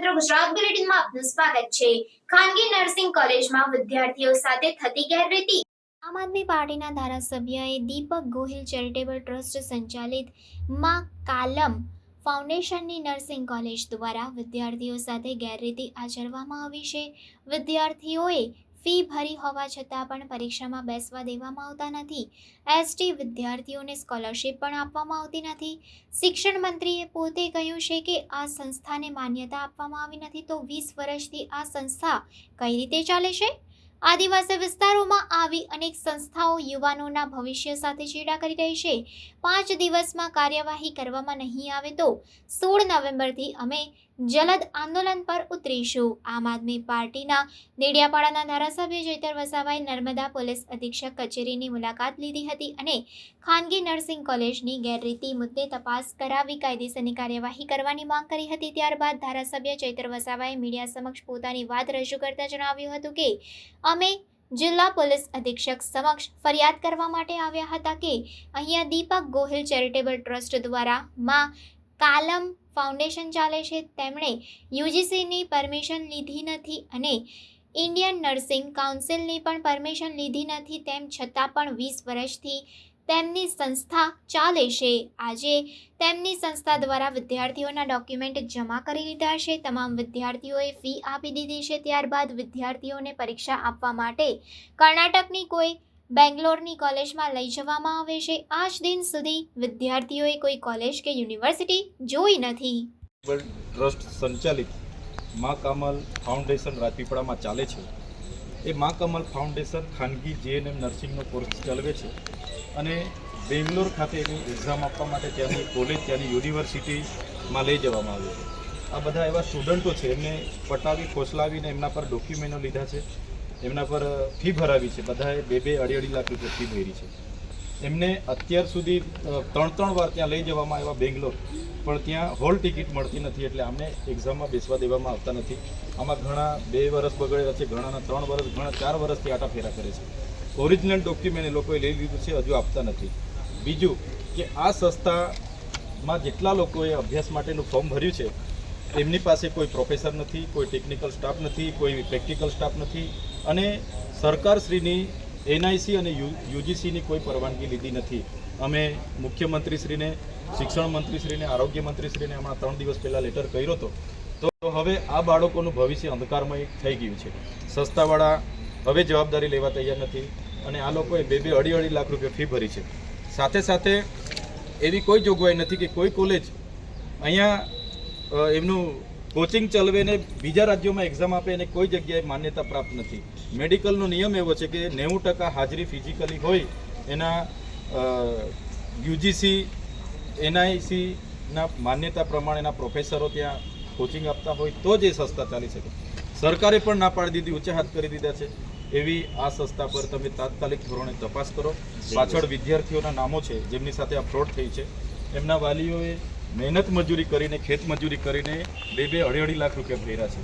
મિત્રો ગુજરાત બુલેટિનમાં આપનું સ્વાગત છે। ખાનગી નર્સિંગ કોલેજમાં વિદ્યાર્થીઓ સાથે થતી ગેરરીતિ। આમ આદમી પાર્ટીના ધારાસભ્યએ દીપક ગોહિલ ચેરિટેબલ ટ્રસ્ટ સંચાલિત માં કાલમ ફાઉન્ડેશનની નર્સિંગ કોલેજ દ્વારા વિદ્યાર્થીઓ સાથે ગેરરીતિ આચરવામાં આવી છે। વિદ્યાર્થીઓએ ફી ભરી હોવા છતાં પણ પરીક્ષામાં બેસવા દેવામાં આવતા નથી। એસટી વિદ્યાર્થીઓને સ્કોલરશિપ પણ આપવામાં આવતી નથી। શિક્ષણ મંત્રીએ પોતે કહ્યું છે કે આ સંસ્થાને માન્યતા આપવામાં આવી નથી, તો 20 વર્ષથી આ સંસ્થા કઈ રીતે ચાલે છે? આદિવાસી વિસ્તારોમાં આવી અનેક સંસ્થાઓ યુવાનોના ભવિષ્ય સાથે ચેડા કરી રહી છે। 5 દિવસમાં કાર્યવાહી કરવામાં નહીં આવે તો 16 નવેમ્બરથી અમે જલદ આંદોલન પર ઉતરીશું। આમ આદમી પાર્ટીના દેડિયાપાડાના ધારાસભ્ય ચૈતર વસાવાએ નર્મદા પોલીસ અધિક્ષક કચેરીની મુલાકાત લીધી હતી અને ખાનગી નર્સિંગ કોલેજની ગેરરીતિ મુદ્દે તપાસ કરાવી કાયદેસરની કાર્યવાહી કરવાની માંગ કરી હતી। ત્યારબાદ ધારાસભ્ય ચૈતર વસાવાએ મીડિયા સમક્ષ પોતાની વાત રજૂ કરતા જણાવ્યું હતું કે અમે જિલ્લા પોલીસ અધિક્ષક સમક્ષ ફરિયાદ કરવા માટે આવ્યા હતા કે અહીંયા દીપક ગોહિલ ચેરિટેબલ ટ્રસ્ટ દ્વારા માં કાલમ ફાઉન્ડેશન ચાલે છે। તેમણે યુજીસીની પરમિશન લીધી નથી અને ઇન્ડિયન નર્સિંગ કાઉન્સિલની પણ પરમિશન લીધી નથી, તેમ છતાં પણ 20 વર્ષથી તેમની સંસ્થા ચાલે છે। આજે તેમની સંસ્થા દ્વારા વિદ્યાર્થીઓના ડોક્યુમેન્ટ જમા કરી લીધા છે। તમામ વિદ્યાર્થીઓએ ફી આપી દીધી છે। ત્યારબાદ વિદ્યાર્થીઓને પરીક્ષા આપવા માટે કર્ણાટકની કોઈ બેંગ્લોરની કોલેજમાં લઈ જવામાં આવે છે। આજ દિન સુધી વિદ્યાર્થીઓએ કોઈ કોલેજ કે યુનિવર્સિટી જોઈ નથી। ટ્રસ્ટ સંચાલિત માં કમલ ફાઉન્ડેશન રાજપીપળામાં ચાલે છે। એ માં કમલ ફાઉન્ડેશન ખાનગી જેએનએમ નર્સિંગનો કોર્સ ચલાવે છે અને બેંગ્લોર ખાતે એની એક્ઝામ આપવા માટે ત્યાંની કોલેજ, ત્યાંની યુનિવર્સિટીમાં લઈ જવામાં આવે છે। આ બધા એવા સ્ટુડન્ટો છે, એમને પટાવી ફોસલાવીને એમના પર ડોક્યુમેન્ટો લીધા છે, એમના પર ફી ભરાવી છે। બધાએ 2-2, 2.5 લાખ રૂપિયા ફી ભરી છે। એમને અત્યાર સુધી 3 વાર ત્યાં લઈ જવામાં આવ્યા બેંગ્લોર, પણ ત્યાં હોલ ટિકિટ મળતી નથી, એટલે અમને એક્ઝામમાં બેસવા દેવામાં આવતા નથી। આમાં ઘણા 2 વર્ષ બગડેલા છે, ઘણાના 3 વર્ષ, ઘણા 4 વર્ષથી આટાફેરા કરે છે। ઓરિજિનલ ડોક્યુમેન્ટ એ લોકોએ લઈ લીધું છે, હજુ આપતા નથી। બીજું કે આ સંસ્થામાં જેટલા લોકોએ અભ્યાસ માટેનું ફોર્મ ભર્યું છે એમની પાસે કોઈ પ્રોફેસર નથી, કોઈ ટેકનિકલ સ્ટાફ નથી, કોઈ પ્રેક્ટિકલ સ્ટાફ નથી અને સરકારશ્રીની એનઆઈસી અને યુજીસીની કોઈ પરવાનગી લીધી નથી। અમે મુખ્યમંત્રીશ્રીને, શિક્ષણ મંત્રીશ્રીને, આરોગ્ય મંત્રીશ્રીને હમણાં 3 દિવસ પહેલાં લેટર કર્યો હતો। તો હવે આ બાળકોનું ભવિષ્ય અંધકારમય થઈ ગયું છે। સંસ્થાવાળા હવે જવાબદારી લેવા તૈયાર નથી અને આ લોકોએ 2-2, 2.5 લાખ રૂપિયા ફી ભરી છે। સાથે સાથે એવી કોઈ જોગવાઈ નથી કે કોઈ કોલેજ અહીંયા એમનું કોચિંગ ચલાવે ને બીજા રાજ્યોમાં એક્ઝામ આપે અને કોઈ જગ્યાએ માન્યતા પ્રાપ્ત નથી। મેડિકલનો નિયમ એવો છે કે 90% હાજરી ફિઝિકલી હોય એના યુજીસી એનઆઈસીના માન્યતા પ્રમાણેના પ્રોફેસરો ત્યાં કોચિંગ આપતા હોય તો જ એ સંસ્થા ચાલી શકે। સરકારે પણ ના પાડી દીધી, ઊંચા હાથ કરી દીધા છે। એવી આ સંસ્થા પર તમે તાત્કાલિક ધોરણે તપાસ કરો। પાછળ વિદ્યાર્થીઓના નામો છે જેમની સાથે આ ફ્રોડ થઈ છે, એમના વાલીઓએ મહેનત મજૂરી કરીને, ખેત મજૂરી કરીને 2-2, 2.5 લાખ રૂપિયા ભર્યા છે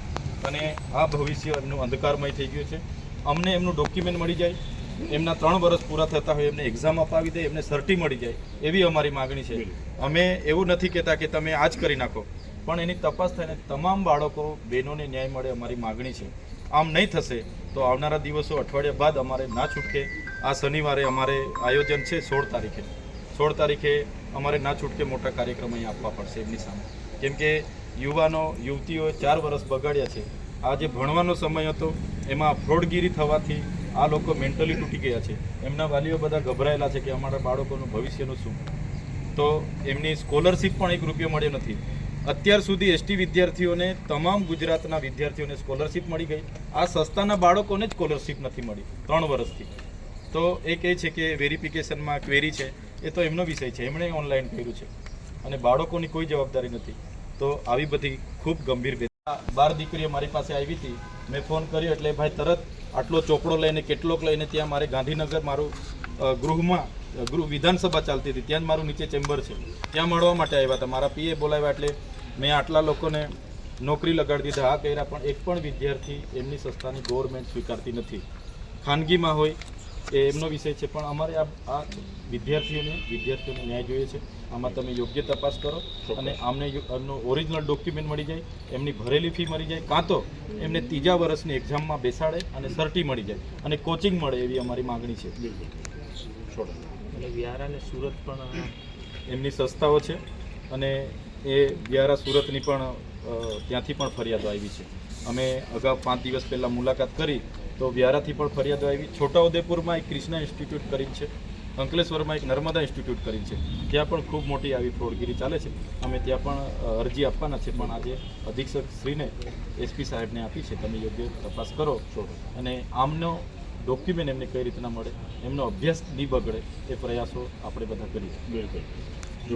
અને આ ભવિષ્ય એમનું અંધકારમય થઈ ગયું છે। અમને એમનું ડોક્યુમેન્ટ મળી જાય, એમના 3 વર્ષ પૂરા થતા હોય, એમને એક્ઝામ અપાવી દે, એમને સર્ટી મળી જાય, એવી અમારી માગણી છે। અમે એવું નથી કહેતા કે તમે આ જ કરી નાખો, પણ એની તપાસ થઈને તમામ બાળકો, બહેનોને ન્યાય મળે, અમારી માગણી છે। આમ નહીં થશે તો આવનારા દિવસો, અઠવાડિયા બાદ અમારે ના છૂટકે આ શનિવારે અમારે આયોજન છે 16 તારીખે અમારે ના છૂટકે મોટા કાર્યક્રમ અહીંયા આપવા પડશે એમની સામે, કેમ કે યુવાનો યુવતીઓએ 4 વર્ષ બગાડ્યા છે। આ જે ભણવાનો સમય હતો એમાં ફ્રોડગીરી થવાથી આ લોકો મેન્ટલી તૂટી ગયા છે। એમના વાલીઓ બધા ગભરાયેલા છે કે અમારા બાળકોનું ભવિષ્યનું શું। તો એમની સ્કોલરશિપ પણ 1 રૂપિયો મળ્યો નથી। અત્યાર સુધી એસટી વિદ્યાર્થીઓને, તમામ ગુજરાતના વિદ્યાર્થીઓને સ્કોલરશિપ મળી ગઈ, આ સંસ્થાના બાળકોને જ સ્કોલરશિપ નથી મળી 3 વર્ષથી। તો એ કહે છે કે વેરિફિકેશનમાં ક્વેરી છે, એ તો એમનો વિષય છે, એમણે ઓનલાઈન કર્યું છે અને બાળકોની કોઈ જવાબદારી નથી। તો આવી બધી ખૂબ ગંભીર 12 દીકરીઓ મારી પાસે આવી હતી, મેં ફોન કર્યો એટલે ભાઈ તરત આટલો ચોપડો લઈને, કેટલોક લઈને ત્યાં મારે ગાંધીનગર મારું ગૃહ વિધાનસભા ચાલતી હતી, ત્યાં જ મારું નીચે ચેમ્બર છે, ત્યાં મળવા માટે આવ્યા હતા। મારા પીએ બોલાવ્યા એટલે મેં આટલા લોકોને નોકરી લગાડી દીધા, આ કર્યા, પણ એક પણ વિદ્યાર્થી એમની સંસ્થાની ગવર્મેન્ટ સ્વીકારતી નથી। ખાનગીમાં હોય એ એમનો વિષય છે, પણ અમારે આ વિદ્યાર્થીઓને ન્યાય જોઈએ છે. આમાં તમે યોગ્ય તપાસ કરો અને એમનો ઓરિજિનલ ડોક્યુમેન્ટ મળી જાય, એમની ભરેલી ફી મળી જાય, કાં તો એમને ત્રીજા વર્ષની એક્ઝામમાં બેસાડે અને સર્ટી મળી જાય અને કોચિંગ મળે, એવી અમારી માગણી છે. અને વ્યારા અને સુરત પણ એમની સંસ્થાઓ છે અને એ વ્યારા સુરતની પણ ત્યાંથી પણ ફરિયાદો આવી છે. અમે અગાઉ 5 દિવસ પહેલાં મુલાકાત કરી તો વ્યારાથી પણ ફરિયાદો આવી. છોટાઉદેપુરમાં એક ક્રિષ્ના ઇન્સ્ટિટ્યૂટ કરીને છે, અંકલેશ્વરમાં એક નર્મદા ઇન્સ્ટિટ્યૂટ કરીને છે, ત્યાં પણ ખૂબ મોટી આવી ફ્રોડગીરી ચાલે છે. અમે ત્યાં પણ અરજી આપવાના છે, પણ આજે અધિક્ષક શ્રીને એસપી સાહેબને આપી છે. તમે યોગ્ય તપાસ કરો અને આમનો ડોક્યુમેન્ટ એમને કઈ રીતના મળે, એમનો અભ્યાસ નહીં બગડે, એ પ્રયાસો આપણે બધા કરીએ.